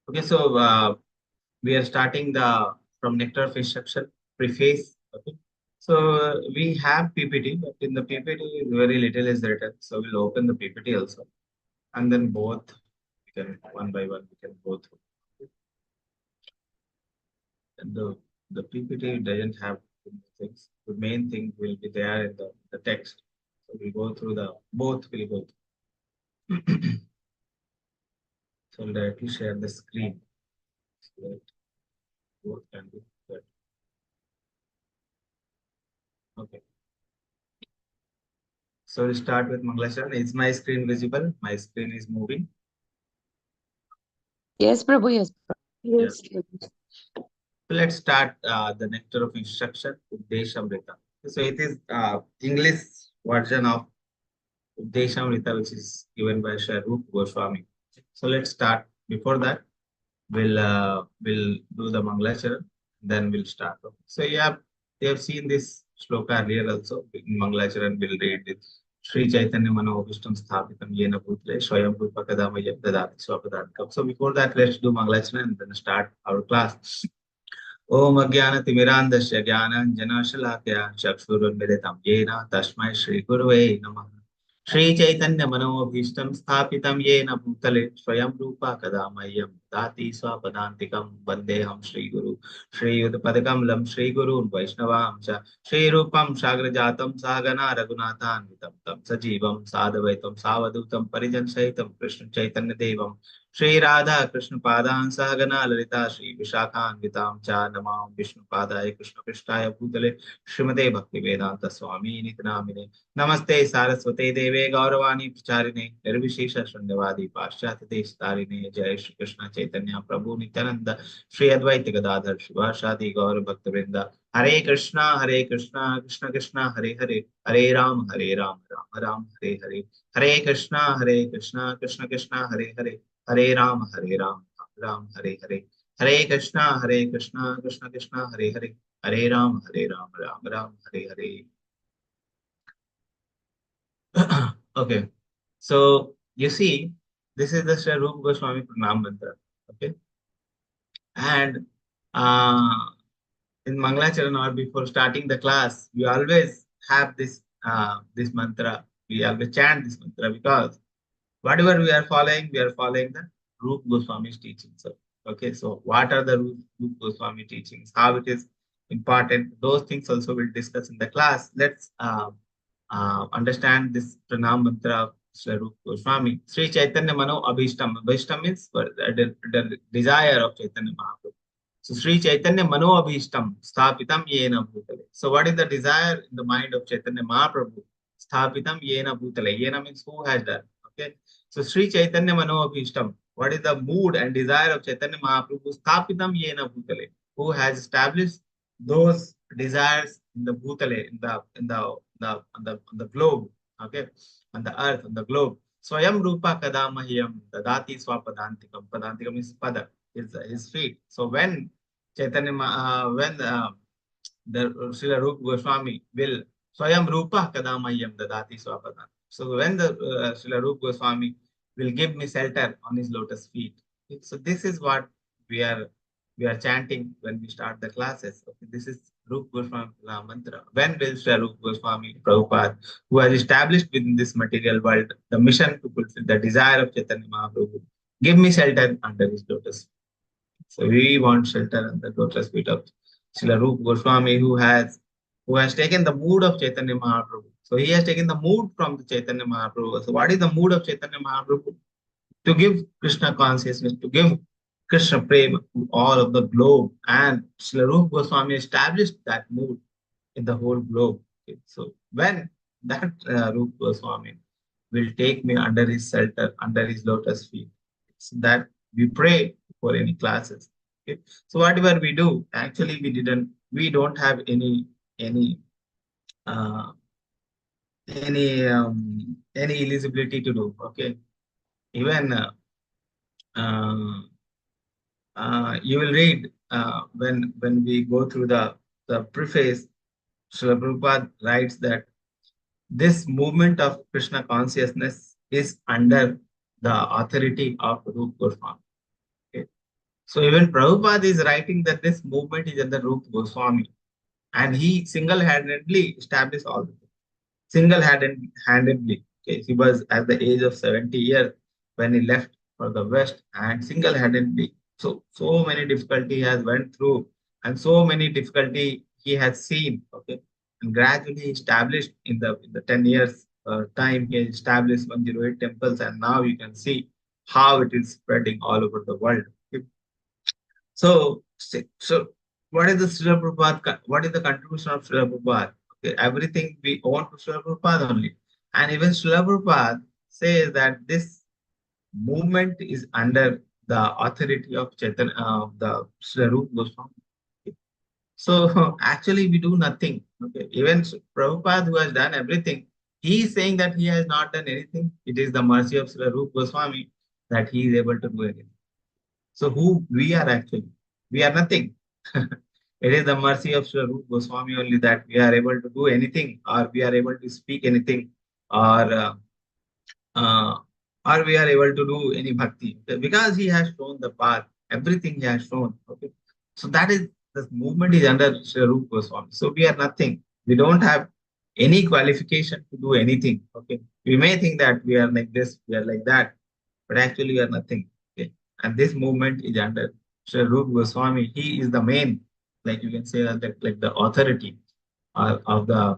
Okay, so we are starting the from Nectar of Instruction Preface. Okay, so we have PPT, but in the PPT very little is written. So we'll open the PPT also, and then both we can one by one we can go through. And the PPT doesn't have things. The main thing will be there in the text. So we'll go through the both. We'll go through. So I'll directly share the screen so that both can be good. Okay. So we'll start with Mangalasharan. Is my screen visible? My screen is moving. Yes, Prabhu, yes. Yes. So let's start the Nectar of Instruction, Uddeshamrita. So it is English version of Uddeshamrita, which is given by Srila Goswami. So let's start. Before that, we'll do the Mangalasharan, then we'll start. So yeah, they have seen this shloka earlier also. In Mangalasharan, we'll read it. Sri Chaitanya Manovistam Sthapitam Yena Bhutle Swayam Rupa Kadamayam Dadati Swapadadkam. So before that, let's do Mangalasharan and then start our class. Om Agyana Timirandasya Jnana Shalakya Chakshurunmilitam Yena Tasmai Shri Gurave Namaha. Shri Chaitanya Manobhishtam Sthapitam Yena Bhutale Swayam Rupa Kadamayam Dati Swapadantikam Vandeham Shri Guru Shri Yudapadakam Lam Shri Guru Vaishnavam Cha Shri Rupam Shagrajatam Sagana Raghunathan Vitam Tam Sajivam Sadavaitam Savadutam Parijan Saitam Krishna Chaitanya Devam Shri Radha Krishna Padan Sahagana Lalita Shri Vishakhan Vitam Cha Namam Vishnu Padaya Krishna Krishnaya Bhutale Srimate Bhakti Vedanta Swami Nityanamine Namaste Saraswate Deve Gauravani Pracharine Nirvishesha Shunyavadi Paschat Deshtarine Jai Shri Krishna Chaitanya Prabhu Nityananda Shri Advaita Gadadhar Shivashadi Gaur Bhakta Vrinda Hare Krishna Krishna Krishna Hare Hare Hare Ram Ram Ram Hare Hare Hare Krishna Krishna Krishna Krishna Hare Hare Hare Ram Ram Hare Hare Hare Krishna Krishna Krishna Hare Hare Hare Ram Ram Hare Hare. Okay, so you see, this is the Sri Rupa Goswami Pranam Mantra. Okay, and uh, in Mangalacharan or before starting the class, we always have this mantra. We always chant this mantra because whatever we are following the Rupa Goswami's teachings. So, okay, so what are the Rupa Goswami teachings? How it is important? Those things also we'll discuss in the class. Let's understand this pranam mantra of Sri Rupa Goswami. Sri Chaitanya Mano Abhishtam. Abhishtam means the desire of Chaitanya Mahaprabhu. So Sri Chaitanya Mano Abhishtam Sthapitam Yena Bhutale. So what is the desire in the mind of Chaitanya Mahaprabhu? Sthapitam Yena Bhutale. Yena means who has done. Okay. So Sri Chaitanya Mano Abhishtam. What is the mood and desire of Chaitanya Mahaprabhu? Sthapitam Yena Bhutale. Who has established those desires in the Bhutale, on the globe, okay, on the earth, on the globe. Swayam Rupa Kadamahiyam Dadati Swapadantikam. Padantikam is pada, his feet. So when the Srila Rupa Goswami will Swayam Rupa Kadamayam Dadati Swapadan. So when the Srila Rupa Goswami will give me shelter on his lotus feet. So this is what we are chanting when we start the classes. Okay, this is Rupa Goswami mantra. When will Srila Rupa Goswami Prabhupada, who has established within this material world the mission to fulfill the desire of Chaitanya Mahaprabhu, give me shelter under his lotus feet. So we want shelter under the lotus feet of Srila Rupa Goswami, who has taken the mood of Chaitanya Mahaprabhu. So he has taken the mood from the Chaitanya Mahaprabhu. So what is the mood of Chaitanya Mahaprabhu? To give Krishna consciousness, to give Krishna prema to all of the globe. And Srila Rupa Goswami established that mood in the whole globe. Okay. So when that Rupa Goswami will take me under his shelter, under his lotus feet, so that we pray for any classes. Okay. So whatever we do, actually we don't have any uh, any eligibility to do. Okay. Even you will read when we go through the preface, Srila Prabhupada writes that this movement of Krishna consciousness is under the authority of Rupa Goswami. Okay. So even Prabhupada is writing that this movement is under Rupa Goswami, and he single-handedly established all of it. Single-handedly. Okay, he was at the age of 70 years when he left for the West, and single-handedly. So many difficulty he has went through, and so many difficulty he has seen. Okay, and gradually established in the 10 years time he established 108 temples, and now you can see how it is spreading all over the world. Okay? So what is the Srila Prabhupada, what is the contribution of Srila Prabhupada? Okay, everything we own to Srila Prabhupada only. And even Srila Prabhupada says that this movement is under the authority of Chaitanya, the Srila Rupa Goswami. Okay. So actually we do nothing. Okay, even Prabhupada who has done everything, he is saying that he has not done anything. It is the mercy of Srila Rupa Goswami that he is able to do anything. So who we are actually? We are nothing. It is the mercy of Sri Rupa Goswami only that we are able to do anything, or we are able to speak anything, or uh, uh, or we are able to do any bhakti because he has shown the path. Everything he has shown. Okay, so that is the movement is under Sri Rupa Goswami. So we are nothing. We don't have any qualification to do anything. Okay, we may think that we are like this, we are like that, but actually we are nothing. Okay, and this movement is under Sri Rupa Goswami. He is the main, like you can say that like the authority of the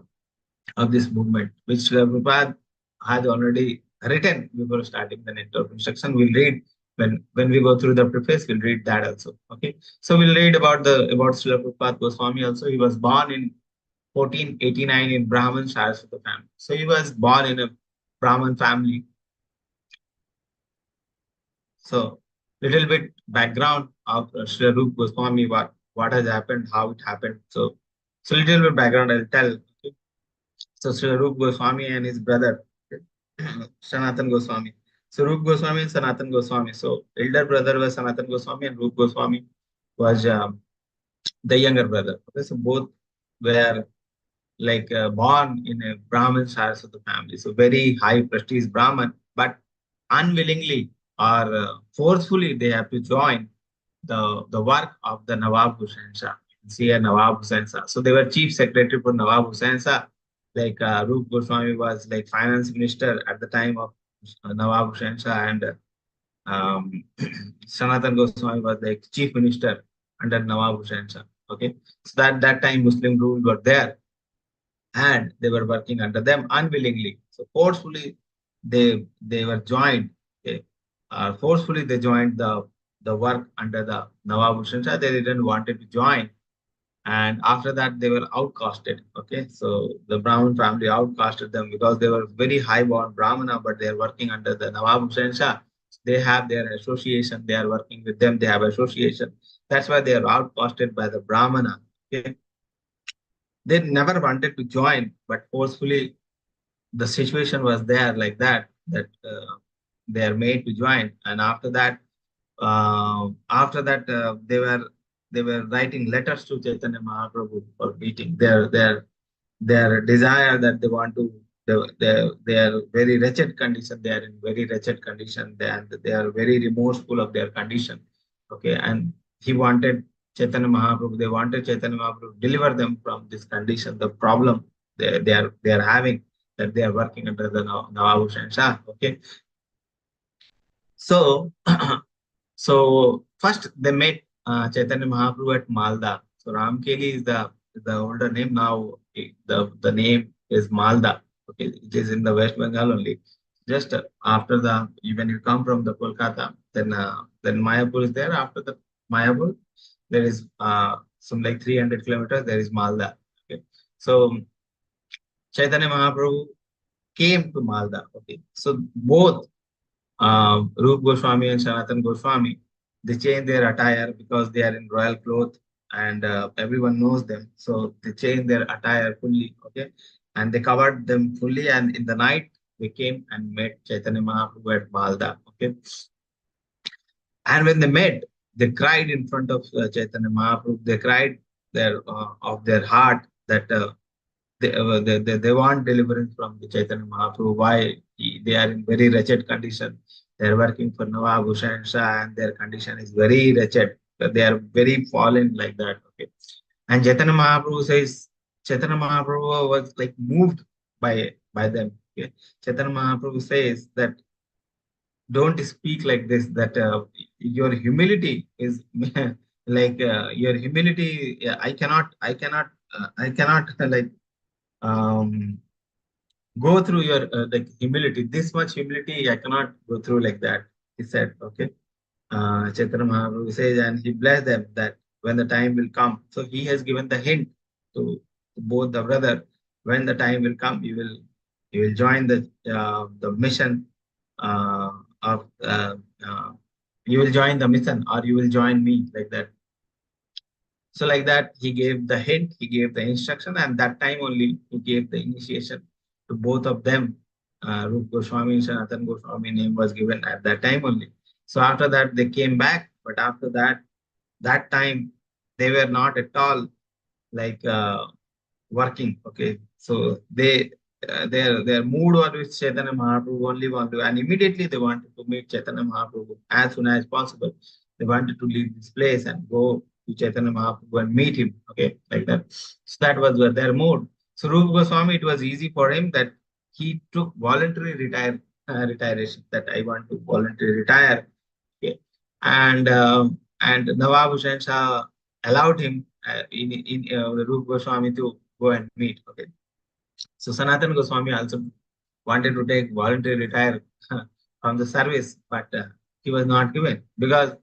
of this movement, which Srila Prabhupada has already written before starting the network instruction. We'll read when we go through the preface, we'll read that also. Okay. So we'll read about Srila Prabhupada Goswami also. He was born in 1489 in Brahman Saraswata family. So he was born in a Brahman family. So little bit background of Srila Rupa Goswami, what has happened, how it happened. So little bit background I'll tell. Okay. So Sri Rup Goswami and his brother Sanatan Goswami. So Rup Goswami and Sanatan Goswami. So elder brother was Sanatan Goswami and Rup Goswami was the younger brother. Okay, so both were like born in a Brahmin Saraswata family. So very high prestige Brahman, but unwillingly or forcefully they have to join the work of the Nawab Hussain Shah. See a Nawab Hussain Shah. So they were chief secretary for Nawab Hussain Shah. Like Rup Goswami was like finance minister at the time of Nawab Hussain Shah, and um, Sanatan Goswami was like chief minister under Nawab Hussain Shah. Okay, so that time Muslim rule were there, and they were working under them unwillingly. So forcefully they were joined. Okay. Forcefully they joined the work under the Nawab Hussain Shah. They didn't wanted to join, and after that they were outcasted. Okay, so the Brahmin family outcasted them because they were very high born Brahmana, but they are working under the Nawab Hussain Shah. They have their association, they are working with them, they have association. That's why they are outcasted by the Brahmana. Okay, they never wanted to join, but forcefully the situation was there like that they are made to join. And after that they were writing letters to Chaitanya Mahaprabhu for meeting their desire that they want to they are very wretched condition, they are in very wretched condition, and they are very remorseful of their condition. Okay, and he wanted Chaitanya Mahaprabhu, they wanted Chaitanya Mahaprabhu to deliver them from this condition, the problem they are having, that they are working under the Nawab Hussain Shah. Okay, so so first they met Chaitanya Mahaprabhu at Malda. So Ramkeli is the older name now. The name is Malda. Okay, it is in the West Bengal only. Just after when you come from the Kolkata, then Mayapur is there. After the Mayapur, there is some like 300 kilometers. There is Malda. Okay, so Chaitanya Mahaprabhu came to Malda. Okay, so both Rup Goswami and Sanatan Goswami, they change their attire because they are in royal cloth, and everyone knows them. So they change their attire fully, okay, and they covered them fully. And in the night, they came and met Chaitanya Mahaprabhu at Malda, okay. And when they met, they cried in front of Chaitanya Mahaprabhu. They cried of their heart that they want deliverance from the Chaitanya Mahaprabhu. Why they are in very wretched condition. They are working for Nawab Hussain Shah, and their condition is very wretched. they are very fallen like that. Okay. And Chaitanya Mahaprabhu says, Chaitanya Mahaprabhu was like moved by them. Okay. Chaitanya Mahaprabhu says that don't speak like this, that your humility is like your humility, I cannot like um, go through your like humility. This much humility, I cannot go through like that. He said, okay. Chaitanya Mahaprabhu says, and he blessed them that when the time will come. So he has given the hint to both the brother. When the time will come, you will join the mission uh, of you will join the mission or you will join me like that. So like that, he gave the hint, he gave the instruction, and that time only he gave the initiation to both of them. Rup Goswami and Sanatan Goswami name was given at that time only. So after that, they came back, but after that, that time they were not at all like working. Okay, so their mood was with Chaitanya Mahaprabhu only want to, and immediately they wanted to meet Chaitanya Mahaprabhu as soon as possible. They wanted to leave this place and go to Chaitanya Mahaprabhu and meet him. Okay, like that. So that was their mood. So Rupa Goswami, it was easy for him that he took voluntary retiration. That I want to voluntarily retire. Okay, and Nawab Hussain Shah allowed him in Rupa Goswami to go and meet. Okay, so Sanatan Goswami also wanted to take voluntary retire from the service, but he was not given because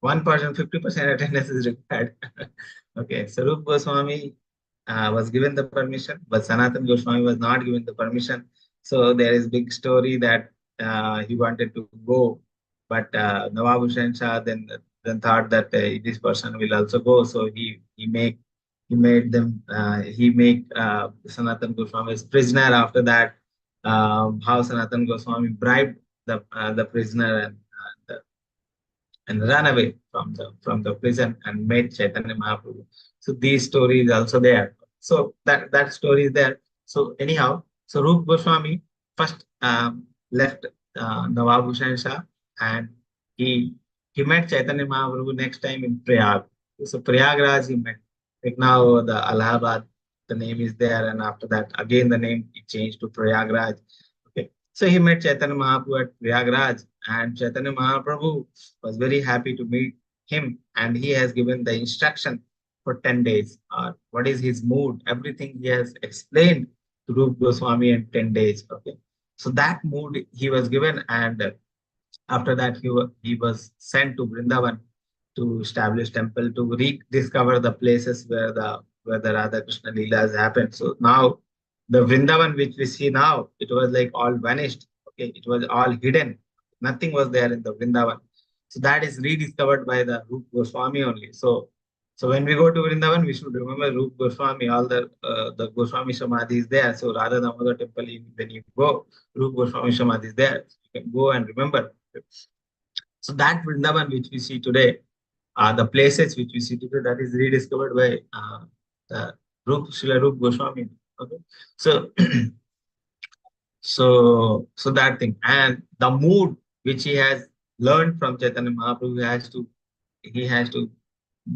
1%, 50% attendance is required. Okay, so Rupa Goswami was given the permission, but Sanatan Goswami was not given the permission. So there is big story that he wanted to go, but Nawab Hussain Shah then thought that this person will also go. So he made them he make Sanatan Goswami as prisoner. After that, how Sanatan Goswami bribed the prisoner and ran away from the prison and met Chaitanya Mahaprabhu. So these stories also there. So that story is there. So anyhow, so Rup Goswami first left Nawab Hussain Shah, and he he met Chaitanya Mahaprabhu next time in Prayag. So Prayagraj he met. Like now the Allahabad, the name is there, and after that again the name it changed to Prayagraj. Okay. So he met Chaitanya Mahaprabhu at Prayagraj, and Chaitanya Mahaprabhu was very happy to meet him, and he has given the instruction for 10 days. What is his mood? Everything he has explained to Rup Goswami in 10 days. Okay. So that mood he was given, and after that he was sent to Vrindavan to establish temple to rediscover the places where the Radha Krishna Leelas happened. So now the Vrindavan which we see now, it was like all vanished. Okay, it was all hidden. Nothing was there in the Vrindavan. So that is rediscovered by the Rup Goswami only. So when we go to Vrindavan, we should remember Rup Goswami. All the Goswami Samadhi is there. So Radha Damodar temple, when you go, Rup Goswami Samadhi is there. You can go and remember. So that Vrindavan which we see today, the places which we see today, that is rediscovered by Srila Rup Goswami. Okay, so so that thing and the mood which he has learned from Chaitanya Mahaprabhu he has to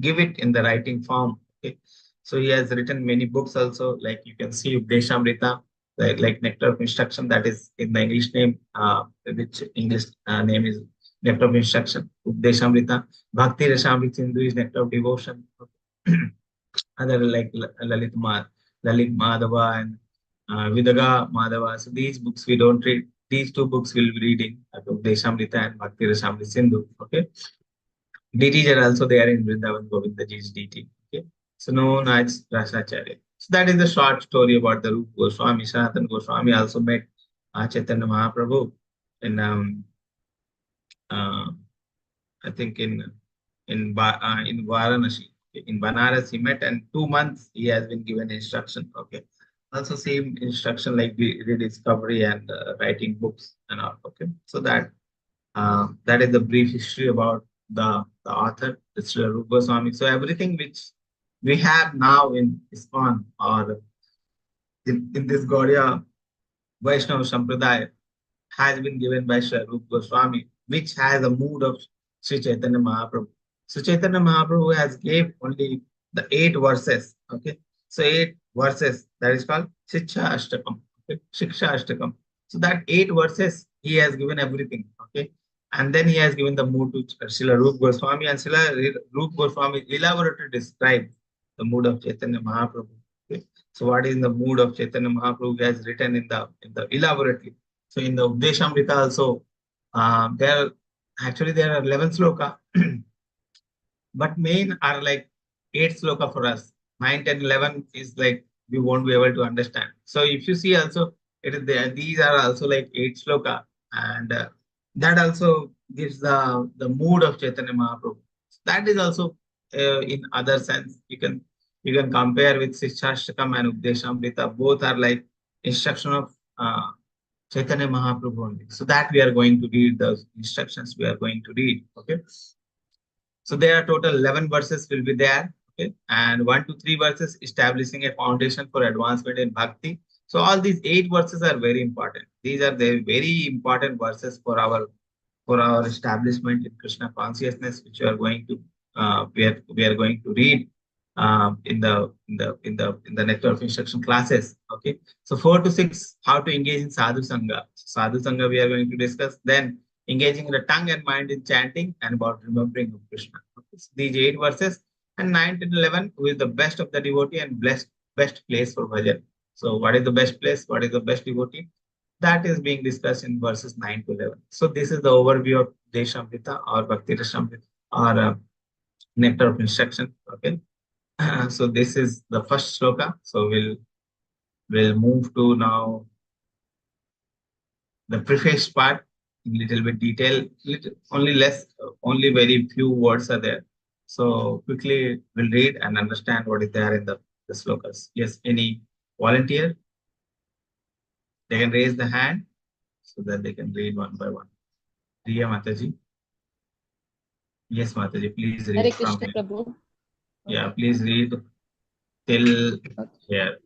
give it in the writing form. Okay, so he has written many books also, like you can see Deshamrita, like Nectar of Instruction, that is in the English name, which English name is Nectar of Instruction. Deshamrita, Bhakti Rasamrita Sindhu is Nectar of Devotion. Other like Lalit Madhava and Vidaga Madhava. So these books we don't read. These two books we'll be reading, Deshamrita and Bhakti Rasamrita Sindhu. Okay. DTs are also there in Vrindavan Govinda Ji's DT. Okay. So known as Rasacharya. So that is the short story about the Rupa Goswami. Sanatan Goswami also met Chaitanya Mahaprabhu in uh, I think in Varanasi. In Banaras he met, and 2 months he has been given instruction. Okay. Also same instruction like the rediscovery and writing books and all. Okay. So that is the brief history about the author, Srila Rupa Goswami. So everything which we have now in ISKCON or in this Gaudiya Vaishnava Sampradaya has been given by Srila Rupa Goswami, which has a mood of Sri Chaitanya Mahaprabhu. So Chaitanya Mahaprabhu has gave only the 8 verses. Okay. So 8 verses, that is called Shiksha Ashtakam. Okay. Shiksha Ashtakam. So that 8 verses, he has given everything. Okay. And then he has given the mood to Srila Rup Goswami, and Srila Rup Goswami elaborately described the mood of Chaitanya Mahaprabhu. Okay. So what is the mood of Chaitanya Mahaprabhu? He has written in the elaborately. So in the Updeshamrita also, there actually there are 11 sloka. But main are like 8 sloka for us. 9, 10, 11 is like we won't be able to understand. So if you see also, it is there. These are also like 8 sloka, and that also gives the mood of Chaitanya Mahaprabhu. That is also in other sense you can compare with Shikshashtakam and Updeshamrita. Both are like instruction of Chaitanya Mahaprabhu only. So that we are going to read those instructions. We are going to read. Okay. So there are total 11 verses will be there. Okay. And 1 to 3 verses establishing a foundation for advancement in bhakti. So all these 8 verses are very important. These are the very important verses for our establishment in Krishna consciousness, which we are going to read in the nectar of instruction classes. Okay, so 4 to 6, how to engage in sadhu sangha. Sadhu sangha we are going to discuss. Then engaging the tongue and mind in chanting and about remembering of Krishna. Okay, so these 8 verses, and 9 to 11, who is the best of the devotee and best place for bhajan. So what is the best place? What is the best devotee? That is being discussed in verses 9 to 11. So this is the overview of Deshamrita or Bhakti Rasamrita or nectar of instruction. Okay. So this is the first sloka. So we'll move to now the preface part in little bit detail. Only less, only very few words are there. So quickly we'll read and understand what is there in the slokas. Yes, any volunteer? They can raise the hand so that they can read one by one. Priya Mataji. Yes, Mataji, please Hare read from Krishna here. Prabhu. Yeah, Okay. please read till here.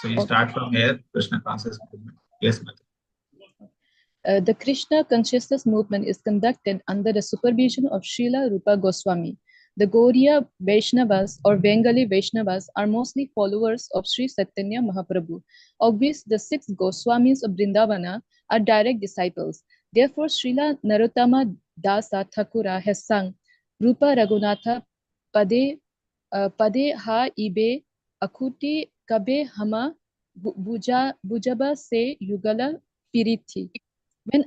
So you Okay. start from here, Krishna conscious movement. Yes, Mataji. The Krishna consciousness movement is conducted under the supervision of Srila Rupa Goswami. The Gaudiya Vaishnavas or Bengali Vaishnavas are mostly followers of Sri Chaitanya Mahaprabhu, of which the 6 Goswamis of Vrindavana are direct disciples. Therefore, Srila Narottama Dasa Thakura has sung Rupa Raghunatha Pade Pade Ha Ibe Akuti Kabe Hama Bujaba Se Yugala Pirithi. When,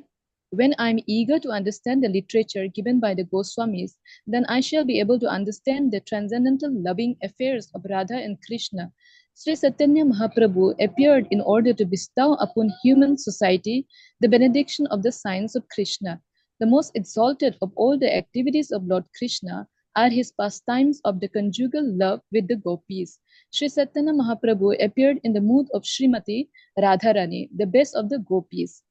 when I'm eager to understand the literature given by the Goswamis, then I shall be able to understand the transcendental loving affairs of Radha and Krishna. Sri Chaitanya Mahaprabhu appeared in order to bestow upon human society the benediction of the signs of Krishna. The most exalted of all the activities of Lord Krishna are his pastimes of the conjugal love with the gopis. Sri Chaitanya Mahaprabhu appeared in the mood of Srimati Radharani, the best of the gopis.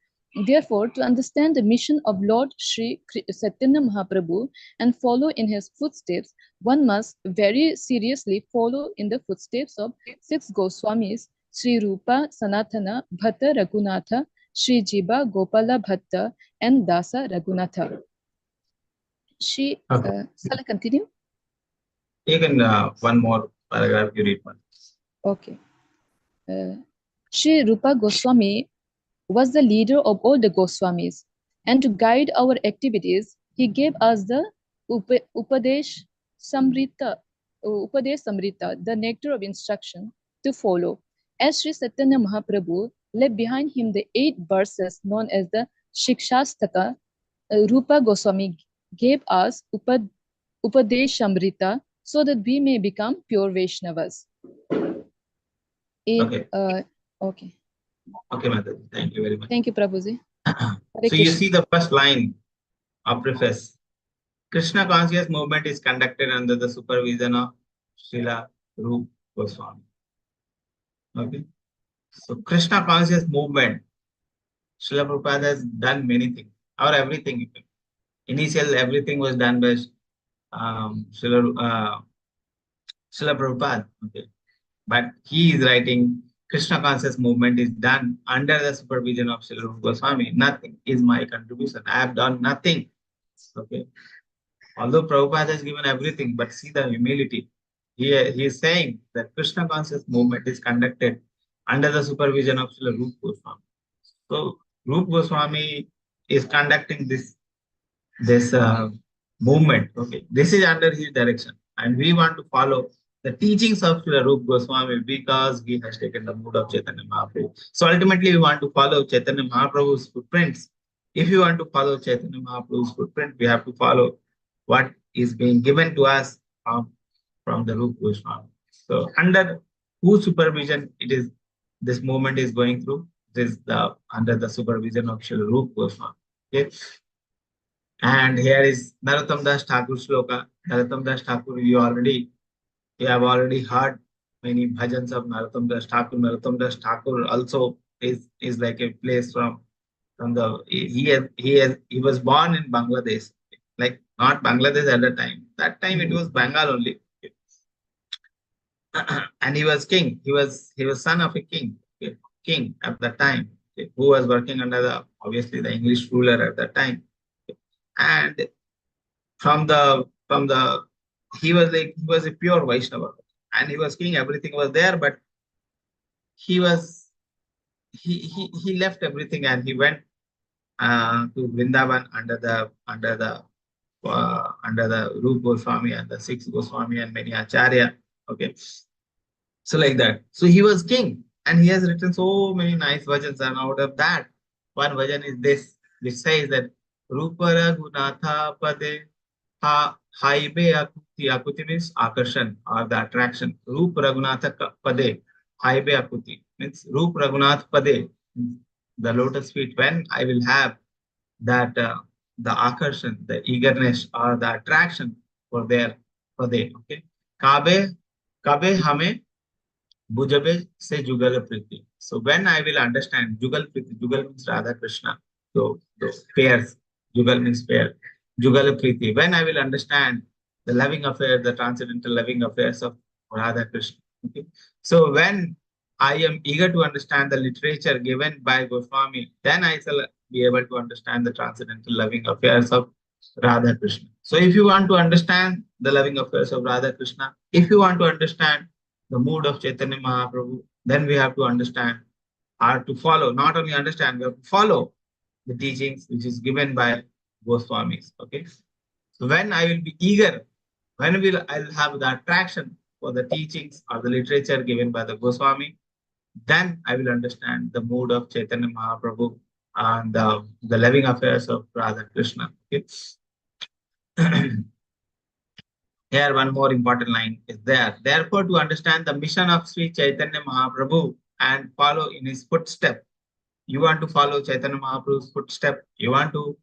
Therefore, to understand the mission of Lord Sri Chaitanya Mahaprabhu and follow in his footsteps, one must very seriously follow in the footsteps of 6 Goswamis, Sri Rupa, Sanatana, Bhatta Raghunatha, Sri Jiba, Gopala Bhatta, and Dasa Raghunatha. Okay. Shall I continue? You can one more paragraph you read one. Okay. Sri Rupa Goswami was the leader of all the Goswamis, and to guide our activities, he gave us the Upadesh Samrita, the nectar of instruction to follow. As Sri Chaitanya Mahaprabhu left behind him the 8 verses known as the Shikshastaka, Rupa Goswami gave us Upadesh Samrita so that we may become pure Vaishnavas. Okay. Okay. Okay, Mataji. Thank you very much. Thank you, Prabhuji. So you see the first line of preface. Krishna conscious movement is conducted under the supervision of Srila Rupa Goswami. Okay. So Krishna conscious movement, Srila Prabhupada has done many things, or everything. Initial everything was done by Srila Prabhupada. Okay. But he is writing Krishna conscious movement is done under the supervision of Srila Rupa Goswami. Nothing is my contribution. I have done nothing. Okay. Although Prabhupada has given everything, but see the humility. He is saying that Krishna conscious movement is conducted under the supervision of Srila Rupa Goswami. So Rupa Goswami is conducting this movement. Okay, this is under his direction, and we want to follow the teachings of Srila Rupa Goswami because he has taken the mood of Chaitanya Mahaprabhu. So ultimately, we want to follow Chaitanya Mahaprabhu's footprints. If you want to follow Chaitanya Mahaprabhu's footprint, we have to follow what is being given to us from the Rupa Goswami. So under whose supervision it is this movement is going through? It is the under the supervision of Srila Rupa Goswami. Okay. And here is Narottam Das Thakur Shloka. Narottam Das Thakur, you have already heard many bhajans of Narottam Das Thakur. Narottam Das Thakur also is like a place from the he was born in Bangladesh, like not Bangladesh at the time. That time it was Bengal only, and he was king. He was son of a king, king at that time, who was working under the obviously the English ruler at that time, and from the he was a pure Vaishnava, and he was king. Everything was there, but he was he left everything and he went to Vrindavan under the Rupa Goswami and the sixth Goswami and many Acharya. Okay, so like that. So he was king, and he has written so many nice bhajans, and out of that, one bhajan is this, which says that Rupa Raghunatha Pade Ha Haibe Akuti. Akuti means Akarshan or the attraction. Rup Raghunatha Pade Haibe Akuti means Rup Raghunath Pade, the lotus feet. When I will have that the akarshan, the eagerness or the attraction for their Pade. Okay. Kabe Kabe Hame Bujabe say Jugal Priti. So when I will understand Jugal Priti, Jugal means Radha Krishna. So those pairs, Jugal means pair. Jugal Priti. When I will understand the loving affairs, the transcendental loving affairs of Radha Krishna. Okay. So when I am eager to understand the literature given by Goswami, then I shall be able to understand the transcendental loving affairs of Radha Krishna. So if you want to understand the loving affairs of Radha Krishna, if you want to understand the mood of Chaitanya Mahaprabhu, then we have to understand or to follow, not only understand, we have to follow the teachings which is given by Goswamis. Okay. So when I will be eager, when will I'll have the attraction for the teachings or the literature given by the Goswami, then I will understand the mood of Chaitanya Mahaprabhu and the loving affairs of Radha Krishna. Okay. Here, one more important line is there. Therefore, to understand the mission of Sri Chaitanya Mahaprabhu and follow in his footstep, you want to follow Chaitanya Mahaprabhu's footstep. You want to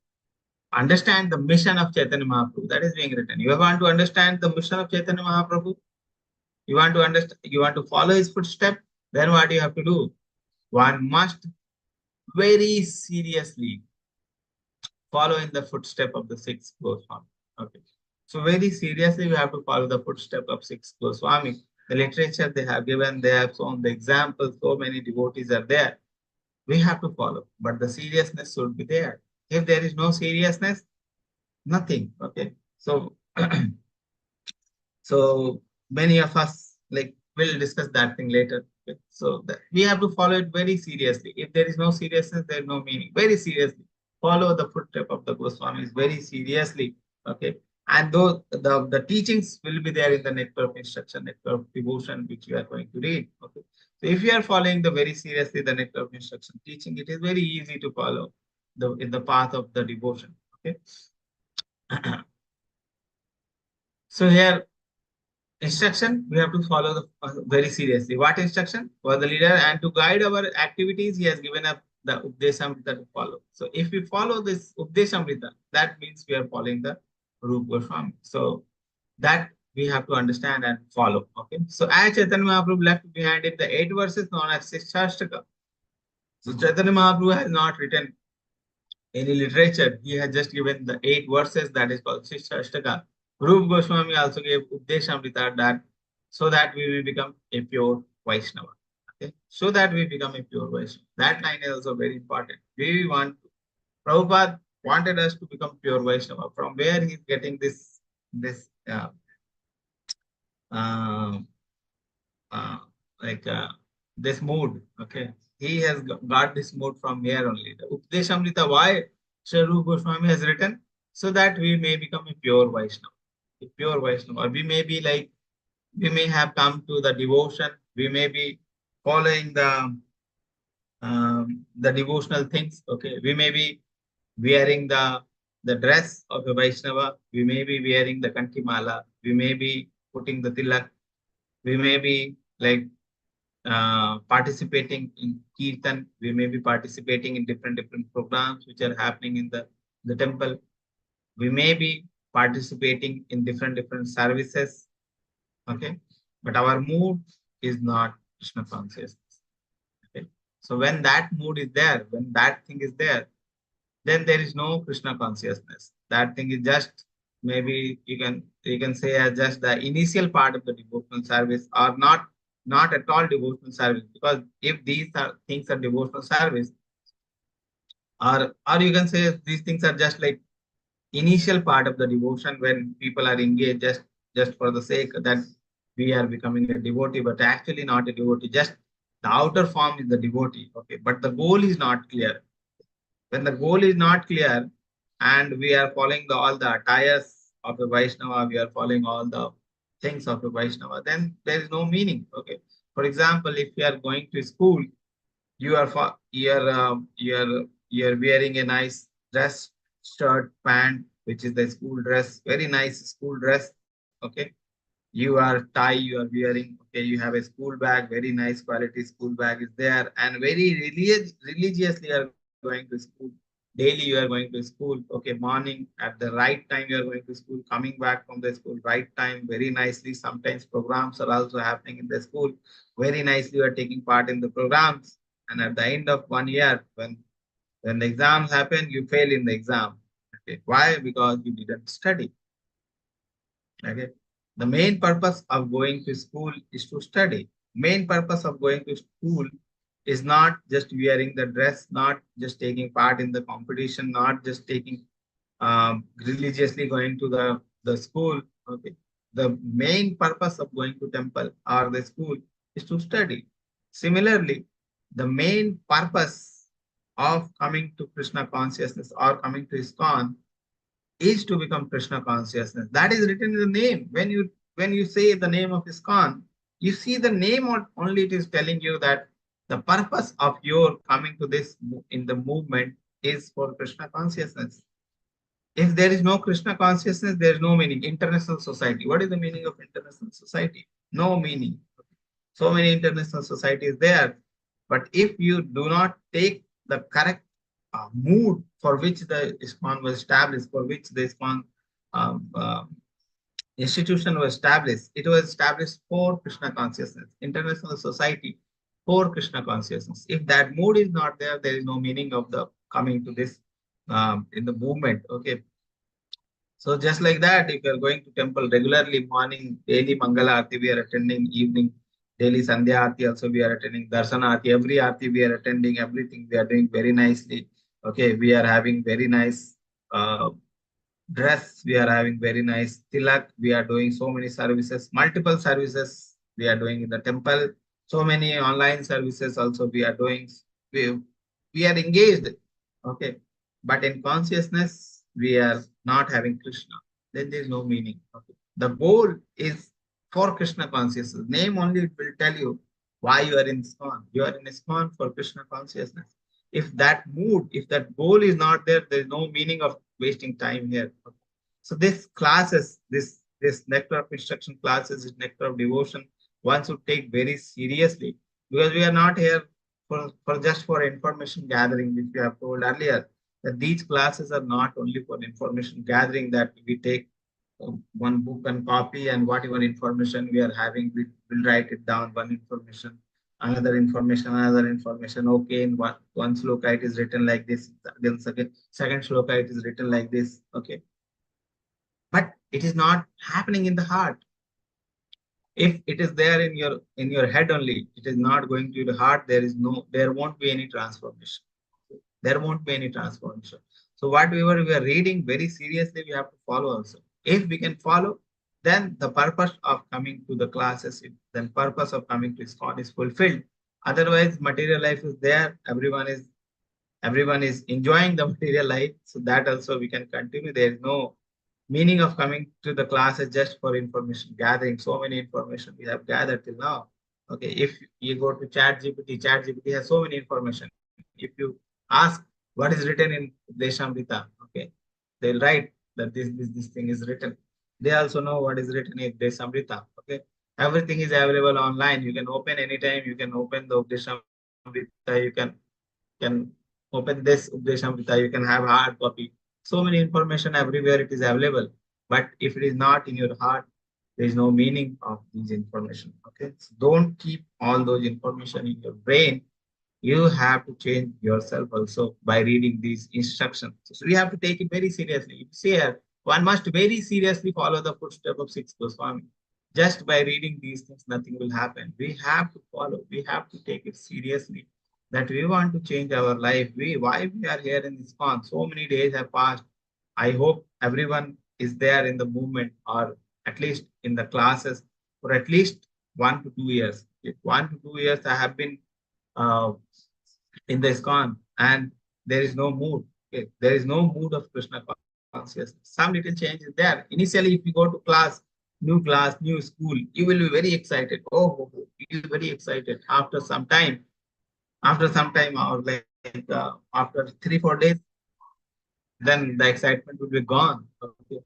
understand the mission of Chaitanya Mahaprabhu. That is being written. You want to understand the mission of Chaitanya Mahaprabhu. You want to understand. You want to follow his footstep. Then what you have to do? One must very seriously follow in the footstep of the sixth Goswami. Okay. So very seriously, we have to follow the footstep of sixth Goswami. The literature they have given, they have shown the examples, so many devotees are there. We have to follow, but the seriousness should be there. If there is no seriousness, nothing. Okay. So, so many of us like will discuss that thing later. Okay? So we have to follow it very seriously. If there is no seriousness, there is no meaning. Very seriously follow the footstep of the Goswamis very seriously. Okay. And those the teachings will be there in the Nectar of Instruction, Nectar of Devotion, which we are going to read. Okay. So if you are following the very seriously the Nectar of Instruction teaching, it is very easy to follow in the path of the devotion. Okay. So here instruction we have to follow very seriously. What instruction? For the leader and to guide our activities, he has given up the Updesamrita to follow. So if we follow this Updesamrita, that means we are following the Rupa Goswami. So that we have to understand and follow. Okay. So as Chaitanya Mahaprabhu left behind it the 8 verses known as Shikshashtaka. So Chaitanya Mahaprabhu has not written any literature. He has just given the 8 verses that is called Shikshashtaka. Rupa Goswami also gave Updeshamrita that so that we will become a pure Vaishnava. Okay. So that we become a pure Vaishnava. That line is also very important. Prabhupada wanted us to become pure Vaishnava. From where he's getting this this uh, uh, like this mood. Okay, he has got this mood from here only. The Updeshamrita, why Srila Goswami has written, so that we may become a pure Vaishnava. A pure Vaishnava. Or we may be like, we may have come to the devotion. We may be following the devotional things. Okay, we may be wearing the dress of a Vaishnava. We may be wearing the kantimala. We may be putting the tilak. We may be like participating in kirtan. We may be participating in different programs which are happening in the temple. We may be participating in different services. Okay, but our mood is not Krishna consciousness. Okay, so when that mood is there, when that thing is there, then there is no Krishna consciousness. That thing is just, maybe you can say as just the initial part of the devotional service, or not at all devotional service. Because if these are things are devotional service, or you can say these things are just like initial part of the devotion, when people are engaged just for the sake that we are becoming a devotee, but actually not a devotee. Just the outer form is the devotee. Okay, but the goal is not clear. When the goal is not clear, and we are following all the attires of a Vaishnava, we are following all the things of a Vaishnava, then there is no meaning. Okay. For example, if you are going to school, you're wearing a nice dress, shirt, pant, which is the school dress, very nice school dress. Okay. Tie you are wearing. Okay, you have a school bag, very nice quality school bag is there, and very religiously you are going to school. Daily you are going to school. Okay, morning at the right time you are going to school, coming back from the school right time, very nicely. Sometimes programs are also happening in the school. Very nicely you are taking part in the programs. And at the end of 1 year, when the exams happen, you fail in the exam. Okay, why? Because you didn't study. Okay. The main purpose of going to school is to study. Main purpose of going to school is not just wearing the dress, not just taking part in the competition, not just taking religiously going to the school. Okay. The main purpose of going to temple or the school is to study. Similarly, the main purpose of coming to Krishna consciousness or coming to ISKCON is to become Krishna consciousness. That is written in the name. When you say the name of ISKCON, you see the name only. It is telling you that the purpose of your coming to this in the movement is for Krishna consciousness. If there is no Krishna consciousness, there is no meaning. International society. What is the meaning of international society? No meaning. So many international societies there. But if you do not take the correct mood for which the ISKCON was established, for which the ISKCON um, uh, institution was established, it was established for Krishna consciousness, international society for Krishna consciousness. If that mood is not there, there is no meaning of the coming to this in the movement. Okay, so just like that, if you're going to temple regularly, morning, daily Mangala Aarti we are attending, evening, daily Sandhya Aarti also we are attending, Darshana Aarti, every Aarti we are attending, everything we are doing very nicely. Okay, we are having very nice dress, we are having very nice tilak, we are doing so many services, multiple services we are doing in the temple, so many online services also we are doing. We, we are engaged. Okay, but in consciousness, we are not having Krishna. Then there is no meaning. Okay. The goal is for Krishna consciousness. Name only will tell you why you are in ISKCON. You are in ISKCON for Krishna consciousness. If that mood, if that goal is not there, there is no meaning of wasting time here. Okay. So this classes, this nectar of instruction classes, this nectar of devotion, one should take very seriously, because we are not here for just for information gathering, which we have told earlier, that these classes are not only for information gathering, that we take one book and copy, and whatever information we are having, we will write it down, one information, another information. Okay, in one sloka it is written like this, then second sloka it is written like this. Okay, but it is not happening in the heart. If it is there in your head only, it is not going to the heart. There won't be any transformation. There won't be any transformation. So whatever we are reading very seriously, we have to follow also. If we can follow, then the purpose of coming to the classes, then purpose of coming to ISKCON is fulfilled. Otherwise, material life is there. Everyone is enjoying the material life. So that also we can continue. There is no meaning of coming to the classes just for information gathering. So many information we have gathered till now. Okay, if you go to chat GPT has so many information. If you ask what is written in Deshamrita, okay, they'll write that this thing is written. They also know what is written in Deshamrita. Okay, everything is available online. You can open anytime. You can open the Deshamrita. You can open this Updeshamrita. You can have hard copy. So many information everywhere it is available. But if it is not in your heart, there is no meaning of these information. Okay, so don't keep all those information in your brain. You have to change yourself also by reading these instructions. So we have to take it very seriously. You see here, one must very seriously follow the footstep of six Goswami. Just by reading these things, nothing will happen. We have to follow. We have to take it seriously that we want to change our life. Why we are here in this con? So many days have passed. I hope everyone is there in the movement or at least in the classes for at least 1 to 2 years. If 1 to 2 years I have been uh, in the ISKCON and there is no mood. Okay? There is no mood of Krishna consciousness. Some little change is there. Initially, if you go to class, new school, you will be very excited. You will be very excited. After some time, or after 3 4 days, then the excitement will be gone. Okay.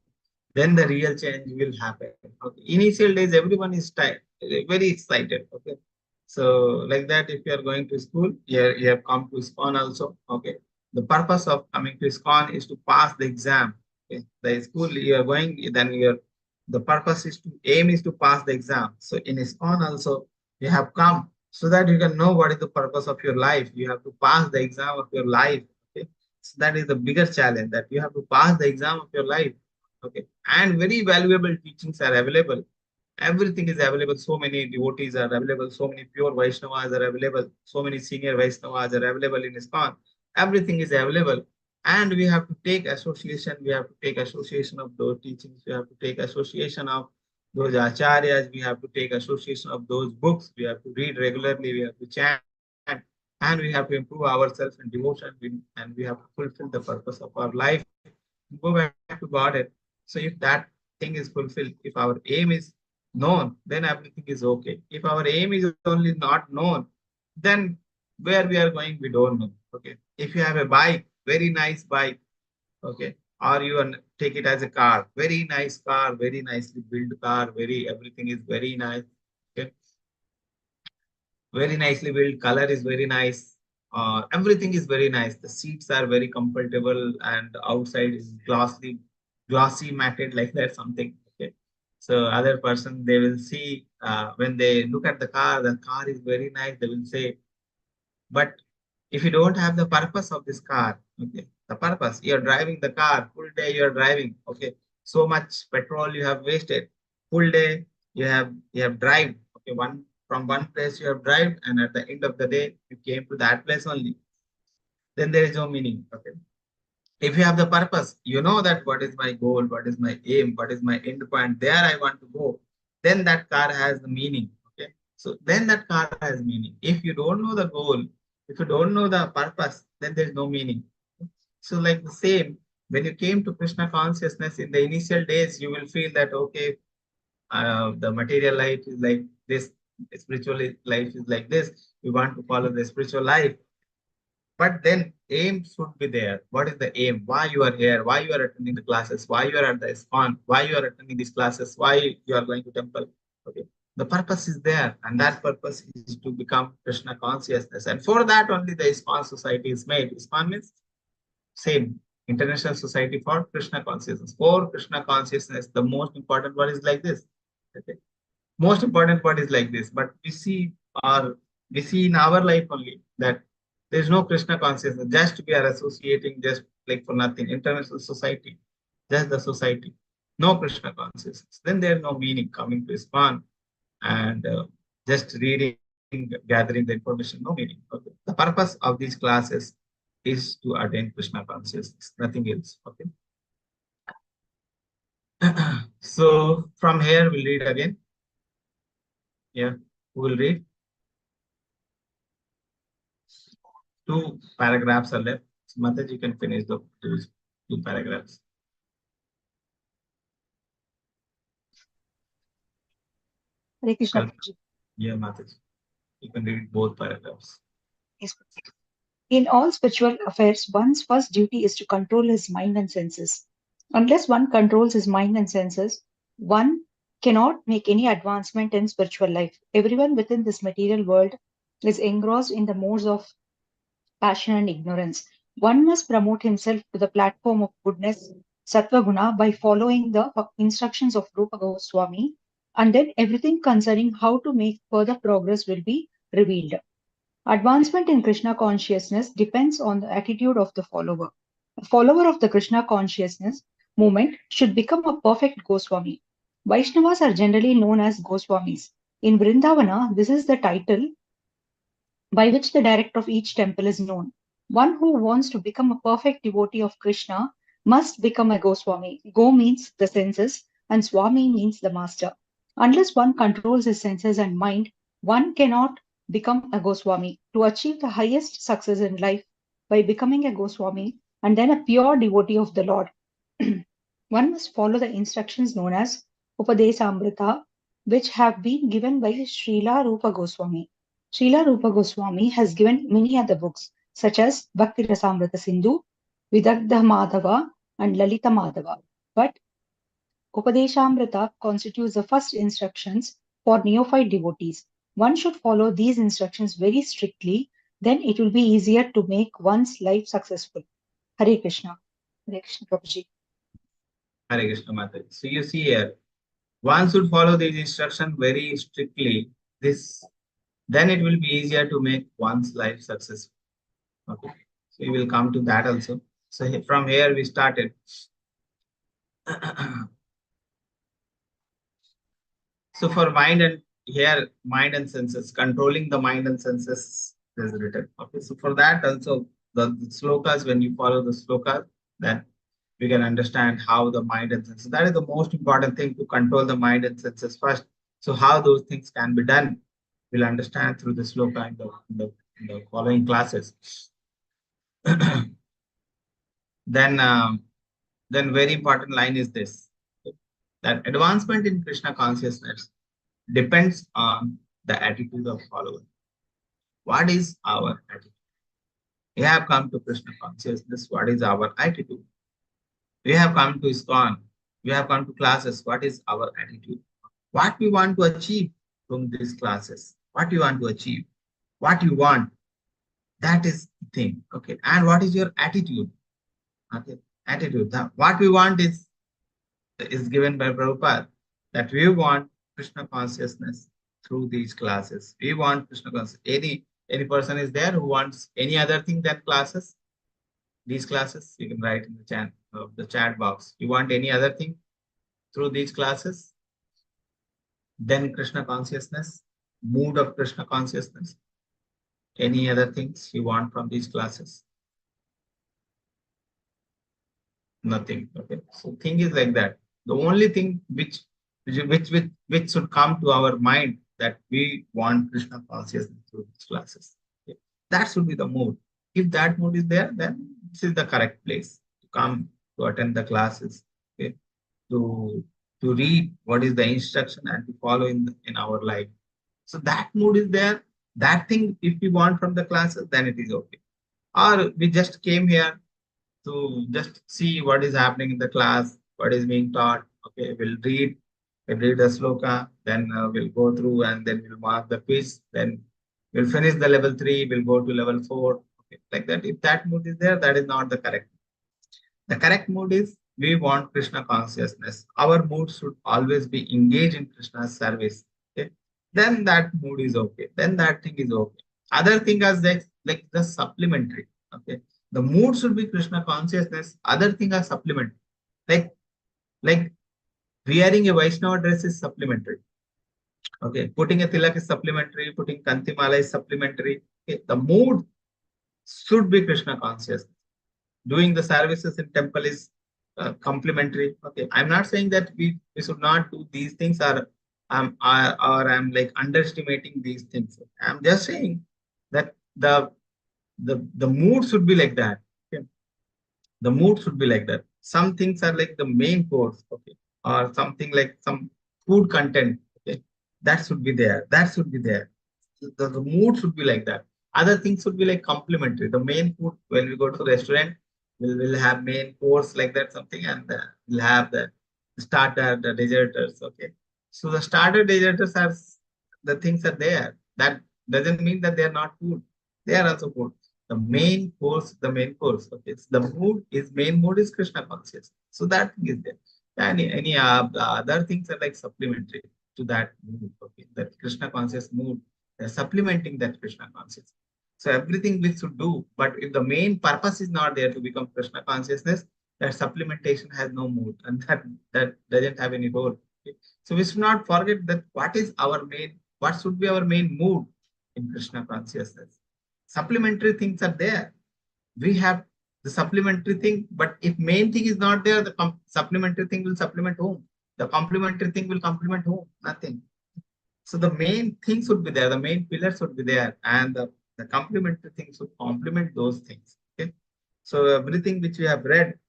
Then the real change will happen. Okay. Initial days, everyone is very excited. Okay. So like that, if you are going to school, you have come to ISKCON also. Okay. The purpose of coming to ISKCON is to pass the exam. Okay. The school you are going, then the purpose is to aim is to pass the exam. So in ISKCON also, you have come so that you can know what is the purpose of your life. You have to pass the exam of your life. Okay. So that is the bigger challenge that you have to pass the exam of your life. Okay. And very valuable teachings are available. Everything is available. So many devotees are available. So many pure Vaishnavas are available. So many senior Vaishnavas are available in ISKCON. Everything is available. And we have to take association. We have to take association of those teachings. We have to take association of those acharyas. We have to take association of those books. We have to read regularly. We have to chant. And we have to improve ourselves in devotion. And we have to fulfill the purpose of our life. Go back to Godhead. So if that thing is fulfilled, if our aim is known, then everything is okay. If our aim is only not known, then where we are going, we don't know. Okay. If you have a bike, very nice bike, okay, or you take it as a car, very nice car, very nicely built car, everything is very nice. Okay. Very nicely built, color is very nice. Everything is very nice. The seats are very comfortable and outside is glossy matted like that something. Okay. So other person they will see when they look at the car is very nice. They will say, but if you don't have the purpose of this car, okay, the purpose, you're driving the car, full day you're driving, okay, so much petrol you have wasted, full day you have drive, okay, from one place you have drive, and at the end of the day you came to that place only. Then there is no meaning. Okay. If you have the purpose, you know that what is my goal, what is my aim, what is my end point, there I want to go, then that car has the meaning. Okay. So then that car has meaning. If you don't know the goal, if you don't know the purpose, then there's no meaning. So like the same, when you came to Krishna consciousness in the initial days, you will feel that, okay, the material life is like this, spiritual life is like this. We want to follow the spiritual life. But then aim should be there. What is the aim? Why you are here? Why you are attending the classes? Why you are at the ISKCON? Why you are attending these classes? Why you are going to temple? Okay. The purpose is there, and that purpose is to become Krishna consciousness. And for that only the ISKCON society is made. ISKCON means same International Society for Krishna Consciousness. For Krishna consciousness, the most important one is like this. Okay. Most important part is like this, but we see in our life only that there's no Krishna consciousness. Just we are associating just like for nothing. International society, just the society, no Krishna consciousness. Then there's no meaning coming to ISKCON and just reading, gathering the information, no meaning. Okay. The purpose of these classes is to attain Krishna consciousness, nothing else. Okay. So from here we'll read again. Yeah, who will read? Two paragraphs are left. So Mataji, you can finish the two paragraphs. Hare Krishna. Yeah, Mataji. You can read both paragraphs. Yes. In all spiritual affairs, one's first duty is to control his mind and senses. Unless one controls his mind and senses, one cannot make any advancement in spiritual life. Everyone within this material world is engrossed in the modes of passion and ignorance. One must promote himself to the platform of goodness, Sattva Guna, by following the instructions of Rupa Goswami, and then everything concerning how to make further progress will be revealed. Advancement in Krishna consciousness depends on the attitude of the follower. A follower of the Krishna consciousness movement should become a perfect Goswami. Vaishnavas are generally known as Goswamis. In Vrindavana, this is the title by which the director of each temple is known. One who wants to become a perfect devotee of Krishna must become a Goswami. Go means the senses, and Swami means the master. Unless one controls his senses and mind, one cannot become a Goswami. To achieve the highest success in life by becoming a Goswami and then a pure devotee of the Lord, one must follow the instructions known as Upadesamrita, which have been given by Srila Rupa Goswami. Srila Rupa Goswami has given many other books such as Bhakti Rasamrita Sindhu, Vidagdha Madhava, and Lalita Madhava. But Upadeshamrita constitutes the first instructions for neophyte devotees. One should follow these instructions very strictly, then it will be easier to make one's life successful. Hare Krishna. Hare Krishna Prabhuji. Hare Krishna Mataji. So you see here, one should follow these instructions very strictly. Then it will be easier to make one's life successful. Okay. So we will come to that also. So from here we started. So for mind and senses, controlling the mind and senses is written. Okay. So for that also the slokas, when you follow the slokas, then we can understand how the mind and senses. That is the most important thing, to control the mind and senses first. So how those things can be done, we'll understand through the sloka in the following classes. Then very important line is this, that advancement in Krishna consciousness depends on the attitude of follower. What is our attitude? We have come to Krishna consciousness. What is our attitude? We have come to ISKCON. We have come to classes. What is our attitude? What we want to achieve from these classes? What you want to achieve? What you want? That is the thing. Okay. And what is your attitude? Okay. Attitude. What we want is given by Prabhupada, that we want Krishna consciousness through these classes. We want Krishna consciousness. Any person is there who wants any other thing than classes? These classes, you can write in the chat box. You want any other thing through these classes? Then Krishna consciousness, mood of Krishna consciousness. Any other things you want from these classes? Nothing. Okay. So thing is like that. The only thing which should come to our mind, that we want Krishna consciousness through these classes. Okay. That should be the mood. If that mood is there, then this is the correct place to come to attend the classes. Okay. To read what is the instruction and to follow in our life. So that mood is there. That thing, if we want from the classes, then it is okay. Or we just came here to just see what is happening in the class, what is being taught. Okay, we'll read the sloka, then we'll go through and then we'll mark the quiz. Then we'll finish the level 3, we'll go to level 4. Okay, like that. If that mood is there, that is not the correct. The correct mood is, we want Krishna consciousness. Our mood should always be engaged in Krishna's service. Okay, then that mood is okay. Then that thing is okay. Other thing is like the supplementary. Okay. The mood should be Krishna consciousness. Other things are supplementary. Like wearing a Vaishnava dress is supplementary. Okay. Putting a tilak is supplementary. Putting kantimala is supplementary. Okay. The mood should be Krishna consciousness. Doing the services in temple is complementary. Okay, I'm not saying that we should not do these things, or I'm like underestimating these things. I'm just saying that the mood should be like that. Okay, the mood should be like that. Some things are like the main course, okay, or something like some food content, okay, that should be there. That should be there. The mood should be like that. Other things should be like complementary. The main food, when we go to the restaurant, we'll have main course like that, something, and we'll have the starter, the desserters, okay. So the starter desserters are the things are there. That doesn't mean that they are not food. They are also food. The main course, okay. So the main mood is Krishna conscious. So that thing is there. Any the other things are like supplementary to that mood, okay. That Krishna conscious mood, they're supplementing that Krishna conscious. So everything we should do, but if the main purpose is not there to become Krishna consciousness, that supplementation has no mood, and that doesn't have any role. Okay? So we should not forget that what should be our main mood in Krishna consciousness. Supplementary things are there. We have the supplementary thing, but if main thing is not there, the supplementary thing will supplement whom? The complementary thing will complement whom? Nothing. So the main thing should be there, the main pillar should be there, and the complementary thing should complement those things. Okay. So everything which we have read,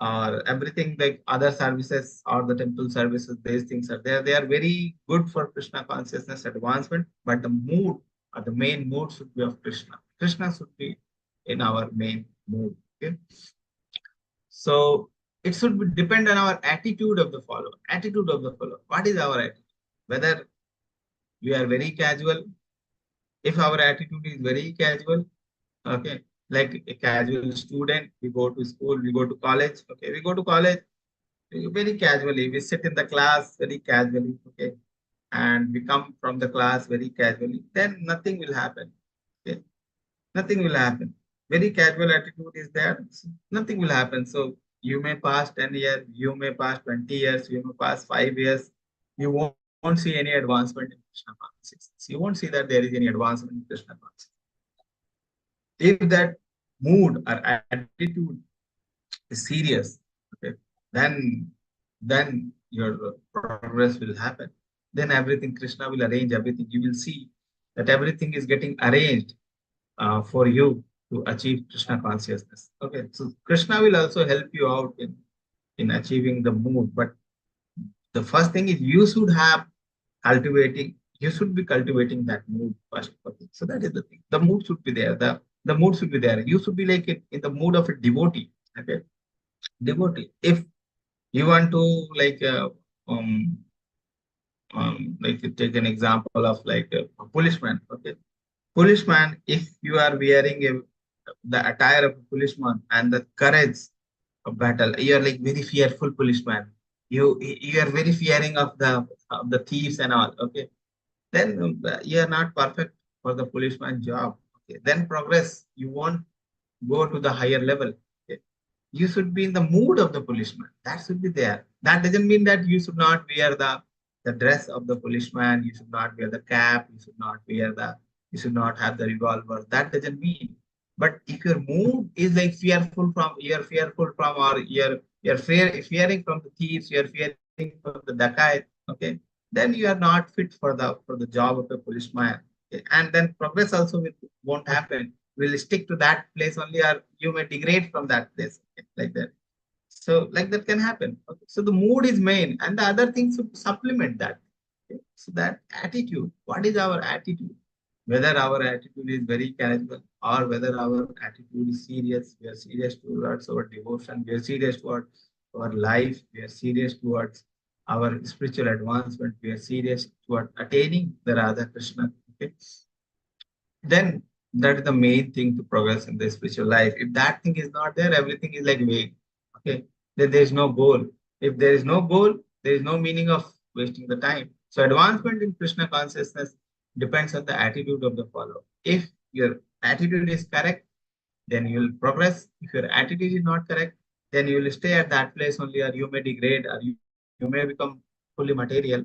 or everything like other services or the temple services, these things are there. They are very good for Krishna consciousness advancement, but the mood or the main mood should be of Krishna. Krishna should be in our main mood. Okay. So it should depend on our attitude of the follower. Attitude of the follower. What is our attitude? Whether we are very casual. If our attitude is very casual, okay, like a casual student, we go to school, we go to college, okay, we go to college very casually, we sit in the class very casually, okay, and we come from the class very casually, then nothing will happen, okay, nothing will happen. Very casual attitude is there, so nothing will happen. So you may pass 10 years, you may pass 20 years, you may pass 5 years, you won't see any advancement in Krishna consciousness. You won't see that there is any advancement in Krishna consciousness. If that mood or attitude is serious, okay, then your progress will happen. Then everything Krishna will arrange everything. You will see that everything is getting arranged for you to achieve Krishna consciousness. Okay, so Krishna will also help you out in achieving the mood. But the first thing is you should be cultivating that mood first. Okay, so that is the thing. The mood should be there. The mood should be there. You should be like in the mood of a devotee. Okay, devotee. If you want to like um like take an example of like a policeman. Okay, policeman, if you are wearing the attire of a policeman and the courage of battle, you are like very fearful policeman. You are very fearing of the thieves and all. Okay, then you are not perfect for the policeman job. Okay, then progress. You won't go to the higher level. Okay. You should be in the mood of the policeman. That should be there. That doesn't mean that you should not wear the dress of the policeman. You should not wear the cap. You should not have the revolver. That doesn't mean. But if your mood is like fearful from, or fearing from the thieves, you're fearing from the dacoit, okay, then you are not fit for the job of a policeman. Okay. And then progress also won't happen. Will stick to that place only, or you may degrade from that place, okay, like that. So like that can happen. Okay. So the mood is main, and the other things should supplement that. Okay. So that attitude, what is our attitude? Whether our attitude is very casual or whether our attitude is serious, we are serious towards our devotion, we are serious towards our life, we are serious towards our spiritual advancement, we are serious toward attaining the Radha Krishna. Okay, then that is the main thing to progress in the spiritual life. If that thing is not there, everything is like vague. Okay, then there is no goal. If there is no goal, there is no meaning of wasting the time. So advancement in Krishna consciousness depends on the attitude of the follower. If your attitude is correct, then you will progress. If your attitude is not correct, then you will stay at that place only, or you may degrade, or you may become fully material.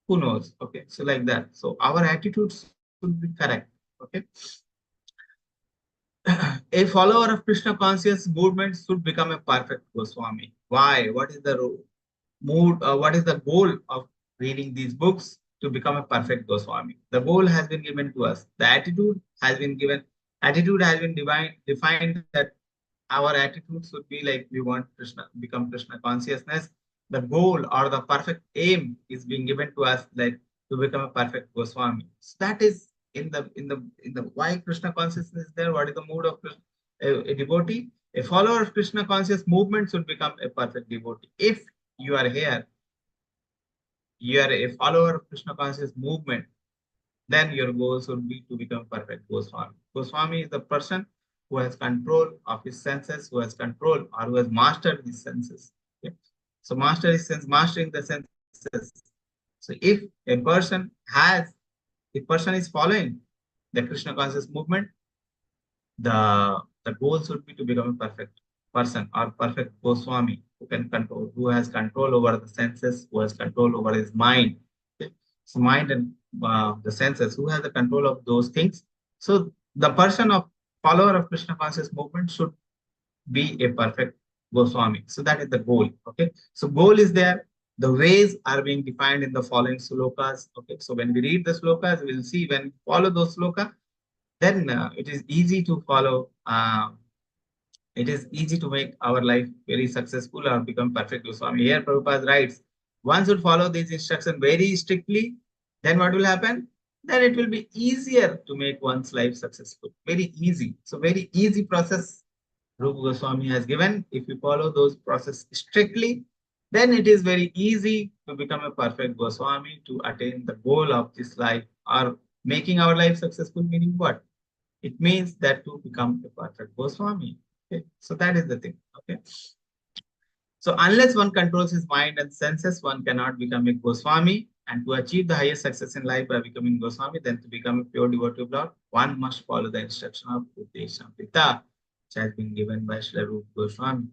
Who knows? Okay, so like that. So our attitudes should be correct. Okay. A follower of Krishna conscious movement should become a perfect Goswami. Why? What is the mood? What is the goal of reading these books? To become a perfect Goswami. The goal has been given to us. The attitude has been given. Attitude has been defined that our attitude should be like we want Krishna, become Krishna consciousness. The goal or the perfect aim is being given to us, like to become a perfect Goswami. So that is in the why Krishna consciousness is there. What is the mood of Krishna, a devotee? A follower of Krishna conscious movement should become a perfect devotee. If you are here, you are a follower of Krishna conscious movement, then your goal should be to become perfect Goswami. Goswami is the person who has control of his senses, who has control or who has mastered his senses. Okay? So master his sense, mastering the senses. So if a person is following the Krishna conscious movement, the goal should be to become a perfect person or perfect Goswami who can control, who has control over the senses, who has control over his mind. Okay? So mind and the senses, who has the control of those things. So the person of follower of Krishna conscious movement should be a perfect Goswami. So that is the goal. Okay. So goal is there. The ways are being defined in the following slokas. Okay. So when we read the slokas, we'll see when we follow those slokas, then it is easy to follow. It is easy to make our life very successful or become perfect Goswami. Here Prabhupada writes, one should follow these instructions very strictly. Then what will happen? Then it will be easier to make one's life successful. Very easy. So very easy process Rupa Goswami has given. If you follow those processes strictly, then it is very easy to become a perfect Goswami, to attain the goal of this life or making our life successful, meaning what? It means that to become a perfect Goswami. Okay? So that is the thing. Okay. So unless one controls his mind and senses, one cannot become a Goswami. And to achieve the highest success in life by becoming Goswami, then to become a pure devotee of Lord, one must follow the instruction of Updeshamrita, which has been given by Srila Rupa Goswami.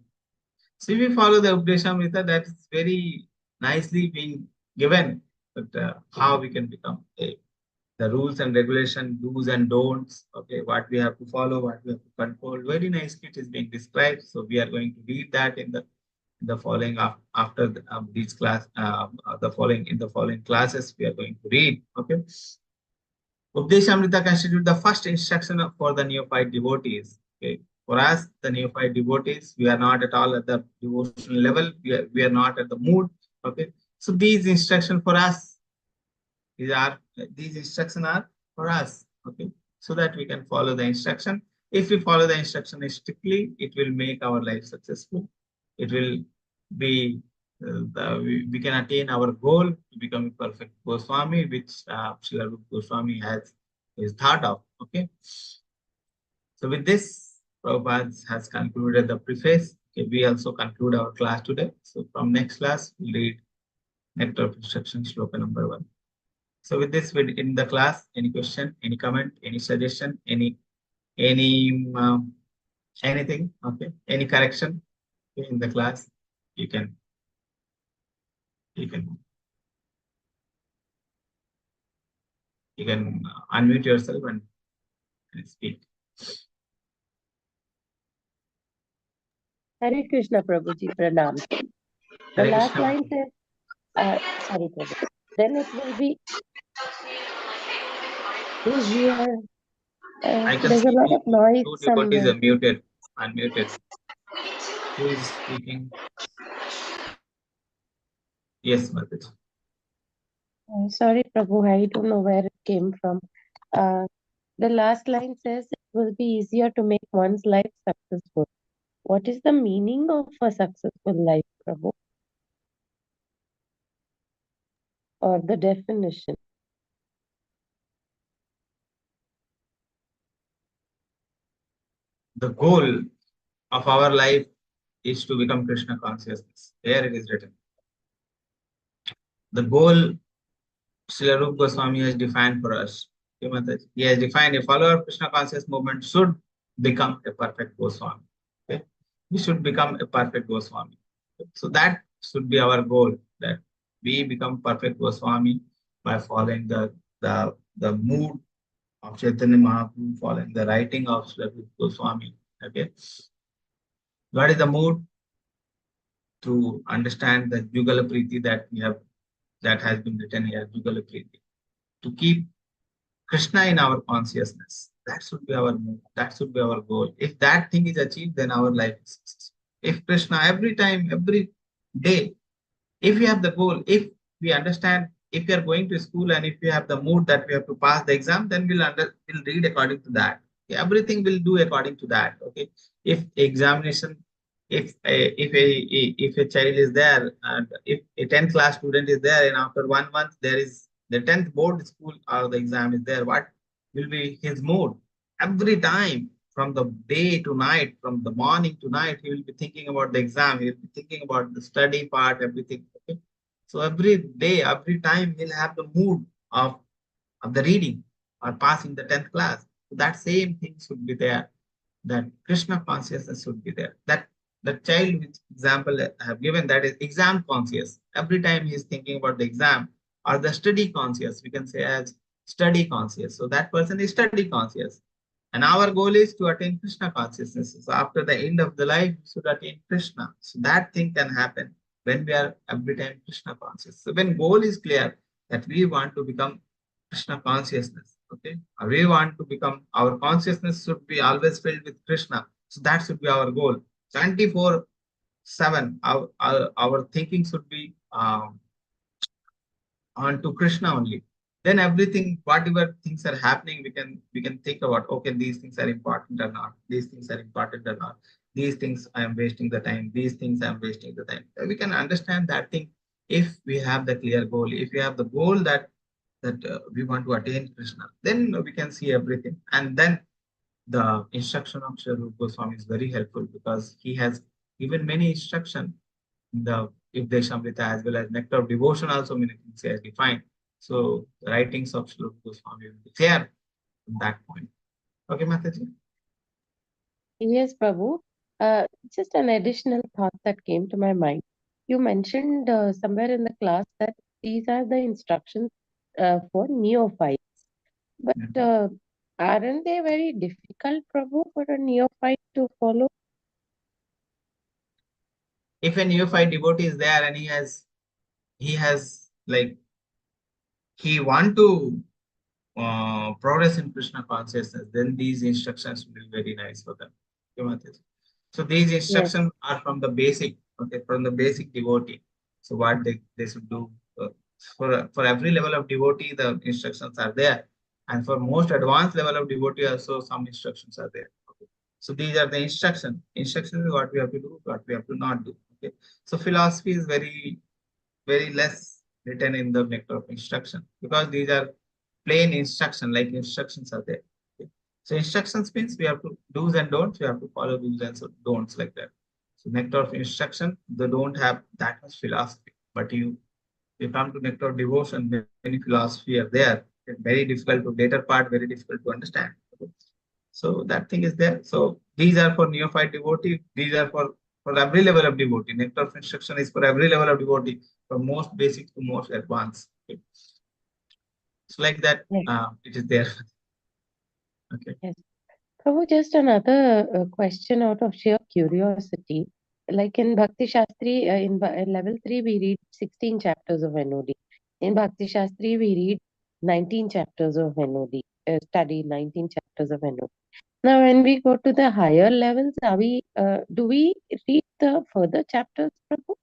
So if we follow the Updeshamrita, that is very nicely being given. But how we can become the rules and regulation, do's and don'ts, okay, what we have to follow, what we have to control, very nicely it is being described. So we are going to read that in the following after these class in the following classes we are going to read. Okay. Updeshamrita constitutes the first instruction for the neophyte devotees. Okay. For us, the neophyte devotees, we are not at all at the devotional level. We are not at the mood. Okay. So these instructions for us, these instructions are for us. Okay. So that we can follow the instruction. If we follow the instruction strictly, it will make our life successful. It will be we can attain our goal to become a perfect Goswami, which Srila Rupa Goswami is thought of. Okay. So with this, Prabhupada has concluded the preface. Okay, we also conclude our class today. So from next class, we'll read Nectar of Instruction, Shloka number 1. So with this, we in the class. Any question, any comment, any suggestion, any anything, okay, any correction in the class, you can you can you can unmute yourself and speak. Hare Krishna Prabhuji, Pranam. The Hare last Krishna. line says, sorry Prabhu, then it will be easier. I can There's see a lot of noise two devotees somewhere. are muted, unmuted. Who is speaking? Yes, Mataji. Sorry Prabhu, I don't know where it came from. The last line says it will be easier to make one's life successful. What is the meaning of a successful life, Prabhu? Or the definition? The goal of our life is to become Krishna consciousness. Here it is written. The goal Srila Rupa Goswami has defined for us. He has defined a follower of Krishna conscious movement should become a perfect Goswami. Okay? We should become a perfect Goswami. So that should be our goal, that we become perfect Goswami by following the mood of Chaitanya Mahaprabhu, following the writing of Srila Goswami. Okay. What is the mood? To understand the Yugala Priti that we have, that has been written here, Yugala Priti. To keep Krishna in our consciousness. That should be our mood. That should be our goal. If that thing is achieved, then our life is successful. If Krishna every time, every day, if we have the goal, if we understand, if we are going to school and if we have the mood that we have to pass the exam, then we'll read according to that. Okay, everything will do according to that. Okay, if examination, if a child is there and if a 10th class student is there and after 1 month there is the 10th board school or the exam is there, what will be his mood? Every time from the day to night, from the morning to night, he will be thinking about the exam. He will be thinking about the study part, everything. Okay? So every day, every time, he'll have the mood of the reading or passing the 10th class. So that same thing should be there. That Krishna consciousness should be there. That the child, which example I have given, that is exam conscious. Every time he is thinking about the exam or the study conscious, we can say as study conscious. So that person is study conscious. And our goal is to attain Krishna consciousness. So after the end of the life, we should attain Krishna. So that thing can happen when we are every time Krishna conscious. So when goal is clear that we want to become Krishna consciousness, okay, we want to become, our consciousness should be always filled with Krishna. So that should be our goal. 24/7, our thinking should be on to Krishna only. Then everything, whatever things are happening, we can think about, okay, these things are important or not. These things are important or not. These things I am wasting the time. These things I am wasting the time. We can understand that thing if we have the clear goal. If we have the goal that we want to attain Krishna, then we can see everything. And then the instruction of Srila Goswami is very helpful because he has given many instruction in the Updeshamrita as well as Nectar of Devotion also many things he has defined. So the writings of Srila Goswami will be clear from that point. Okay, Mataji? Yes, Prabhu. Just an additional thought that came to my mind. You mentioned somewhere in the class that these are the instructions for neophytes. But aren't they very difficult, Prabhu, for a neophyte to follow? If a neophyte devotee is there and he has like he want to progress in Krishna consciousness, then these instructions will be very nice for them. Okay, Mataji? So these Yes, instructions are from the basic, okay, from the basic devotee. So what they should do for every level of devotee, the instructions are there, and for most advanced level of devotee also some instructions are there. Okay. So these are the instructions. Instructions is what we have to do, what we have to not do. Okay. So philosophy is very less written in the nectar of instruction because these are plain instruction, like instructions are there. Okay. So instructions means we have to do's and don'ts, we have to follow do's and don'ts like that. So nectar of instruction, they don't have that much philosophy, but you come to nectar of devotion, many philosophy are there. It's very difficult to later part, very difficult to understand. Okay. So that thing is there. So these are for neophyte devotee. These are for every level of devotee. Nectar of instruction is for every level of devotee, from most basic to most advanced. Okay. So like that, yes, it is there. Okay. yes. Prabhu, just another question out of sheer curiosity. Like in Bhakti Shastri, in level 3, we read 16 chapters of NOD. In Bhakti Shastri, we read 19 chapters of NOD, study 19 chapters of NOD. Now, when we go to the higher levels, do we read the further chapters, Prabhu?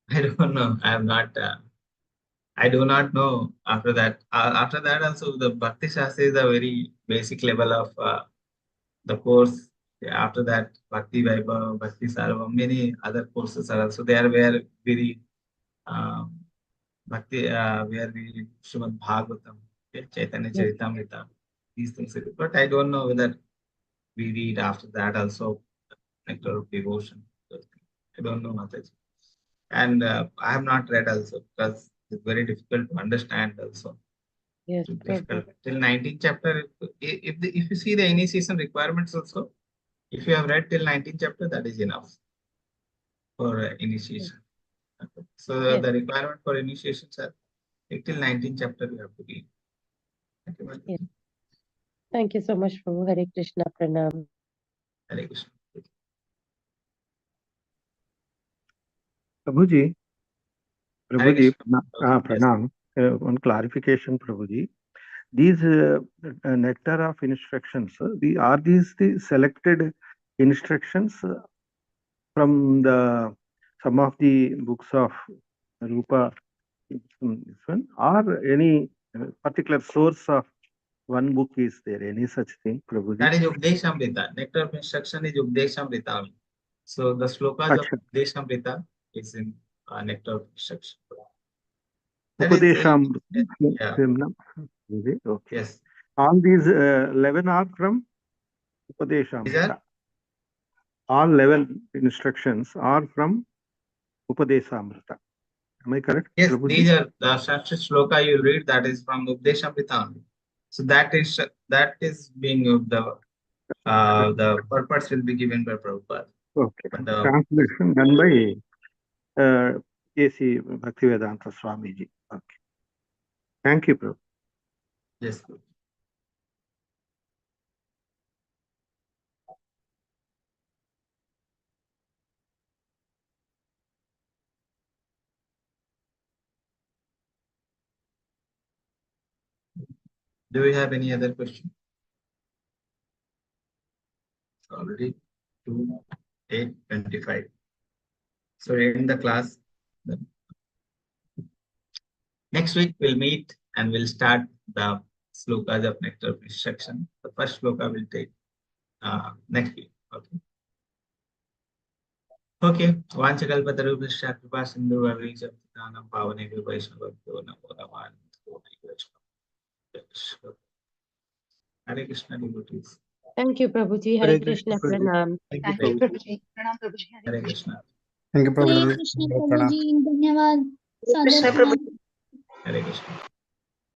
I don't know. I am not. I do not know. After that also the Bhakti Shastra is a very basic level of the course. After that, Bhakti Vaibhav, Bhakti Sarva, many other courses are also there where we read um, Bhakti, where we read Srimad Bhagavatam, okay, Chaitanya Yes, Charitamrita, these things. But I don't know whether we read after that also Nectar of Devotion. I don't know much. And I have not read also because it's very difficult to understand also. yes, It's Prabhu. difficult. Till 19th chapter, if you see the initiation requirements also, if you have read till 19th chapter, that is enough for Yes, initiation. Okay. So yes, the requirement for initiation, sir, till 19th chapter you have to read. Okay, yes. Thank you so much, Prabhu. Hare Krishna, Pranam. Hare Krishna. Prabhuji, Hare Krishna. Yes. Pranam. One clarification, Prabhuji. These nectar of instructions, are these the selected instructions from some of the books of Rupa, this one, or any particular source of one book is there? Any such thing, Prabhuji? That is Updeshamrita. Nectar of instruction is Updeshamrita only. So the slokas of Updeshamrita is in nectar of instruction. That is, Upadeshamrita. yeah. Okay. Yes. All these 11 are from Upadeshamrita. All 11 instructions are from Upadesamrita. Am I correct? Yes, Prabhuji? these are the Sanskrit shloka you read, that is from Updeshamrita only. So that is being the purpose will be given by Prabhupada. Okay. Translation done by A.C. Bhaktivedanta Swamiji. Okay. Thank you, Prabhu. Yes. Do we have any other question? Already 2:8:25. So in the class, next week we'll meet and we'll start the slokas of nectar of instruction. The first sloka will take next week. Okay. Okay. Vanchakalpatarubhishya kripa sindhu varisha pranam pavane vaishnavabhyo namo namaha. Hare Krishna devotees. Thank you, Prabhuji. Hare Krishna, Pranam. Thank you, Prabhuji. Pranam, Prabhuji. Hare Krishna. Thank you, Hare Prabhuji. Krishna Prabhuji, धन्यवाद. Krishna, सादर Prabhuji. Hare Krishna.